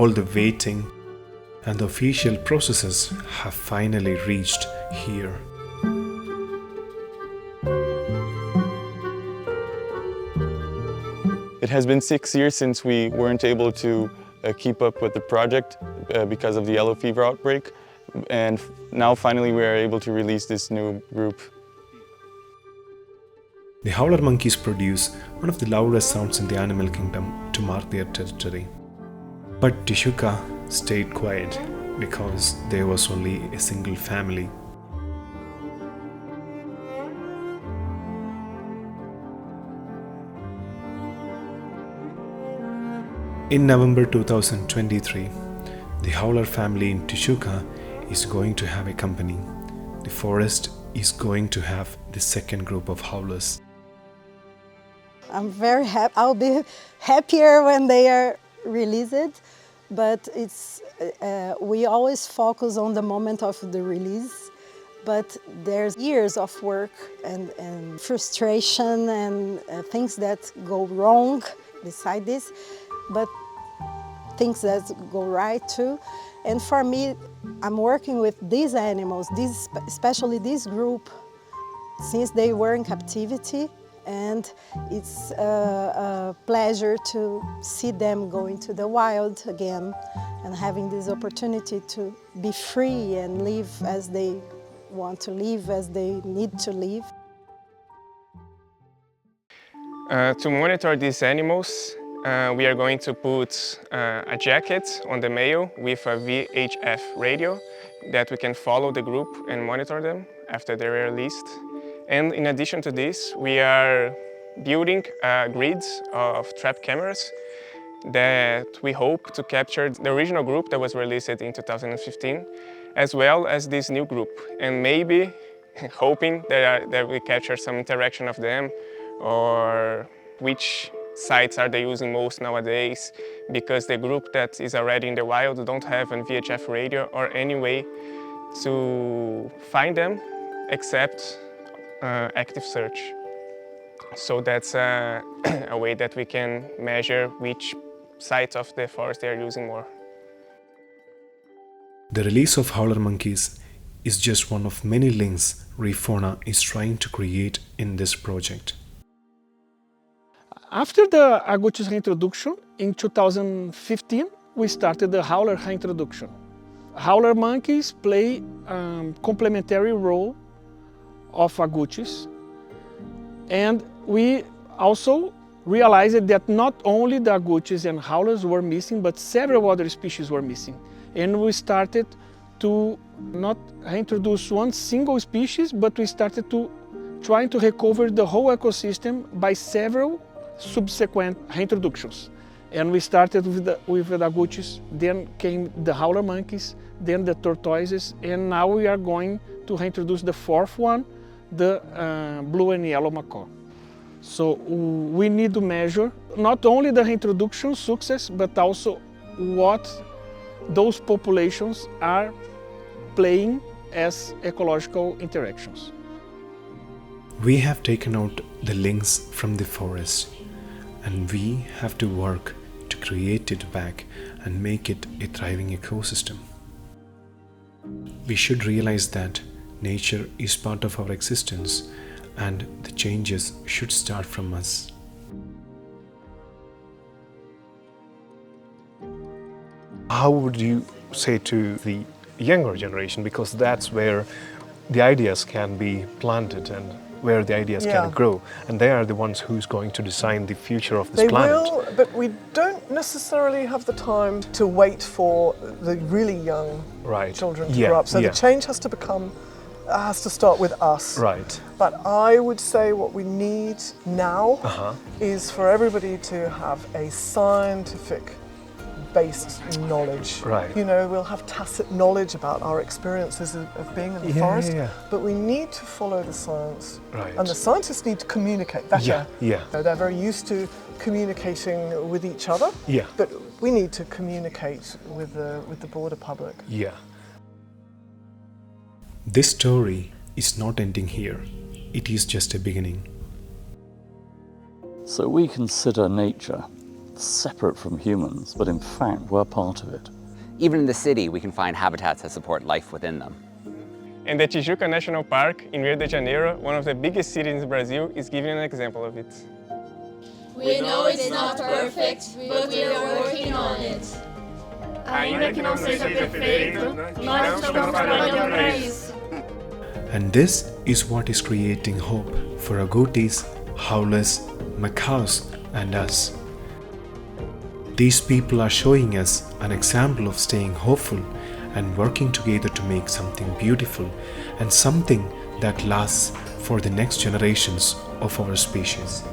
all the waiting and the official processes have finally reached here. It has been 6 years since we weren't able to keep up with the project because of the yellow fever outbreak, and now finally we are able to release this new group. The howler monkeys produce one of the loudest sounds in the animal kingdom to mark their territory. But Tijuca stayed quiet because there was only a single family. In November 2023, the Howler family in Tijuca is going to have a company. The forest is going to have the second group of howlers. I'm very happy. I'll be happier when they are released, but we always focus on the moment of the release. But there's years of work and frustration and things that go wrong beside this, but things that go right too. And for me, I'm working with these animals, especially this group, since they were in captivity. And it's a pleasure to see them going to the wild again and having this opportunity to be free and live as they want to live, as they need to live. To monitor these animals, we are going to put a jacket on the male with a VHF radio that we can follow the group and monitor them after they're released. And in addition to this, we are building grids of trap cameras that we hope to capture the original group that was released in 2015, as well as this new group, and maybe hoping that we capture some interaction of them, or which sites are they using most nowadays, because the group that is already in the wild don't have a VHF radio or any way to find them except active search. So that's a way that we can measure which sites of the forest they are using more. The release of howler monkeys is just one of many links Refauna is trying to create in this project. After the agoutis reintroduction in 2015, we started the howler reintroduction. Howler monkeys play a complementary role of agoutis, and we also realized that not only the agoutis and howlers were missing, but several other species were missing. And we started to not reintroduce one single species, but we started to try to recover the whole ecosystem by several subsequent reintroductions. And we started with the agoutis, then came the howler monkeys, then the tortoises, and now we are going to reintroduce the fourth one, the blue and yellow macaw. So we need to measure not only the reintroduction success, but also what those populations are playing as ecological interactions. We have taken out the links from the forest, and we have to work to create it back and make it a thriving ecosystem. We should realize that nature is part of our existence, and the changes should start from us. How would you say to the younger generation, because that's where the ideas can be planted and where the ideas can grow, and they are the ones who's going to design the future of this planet. They will, but we don't necessarily have the time to wait for the really young children to grow up. So the change has to start with us. Right. But I would say what we need now is for everybody to have a scientific based knowledge. Right. You know, we'll have tacit knowledge about our experiences of being in the forest, but we need to follow the science. Right. And the scientists need to communicate better. Yeah. They're very used to communicating with each other, but we need to communicate with the broader public. Yeah. This story is not ending here. It is just a beginning. So we consider nature separate from humans, but in fact we're part of it. Even in the city, we can find habitats that support life within them. And the Tijuca National Park in Rio de Janeiro, one of the biggest cities in Brazil, is giving an example of it. We know it's not perfect, but we are working on it. Ainda que não seja perfeito, nós estamos trabalhando para isso. And this is what is creating hope for agoutis, howlers, macaws and us. These people are showing us an example of staying hopeful and working together to make something beautiful and something that lasts for the next generations of our species.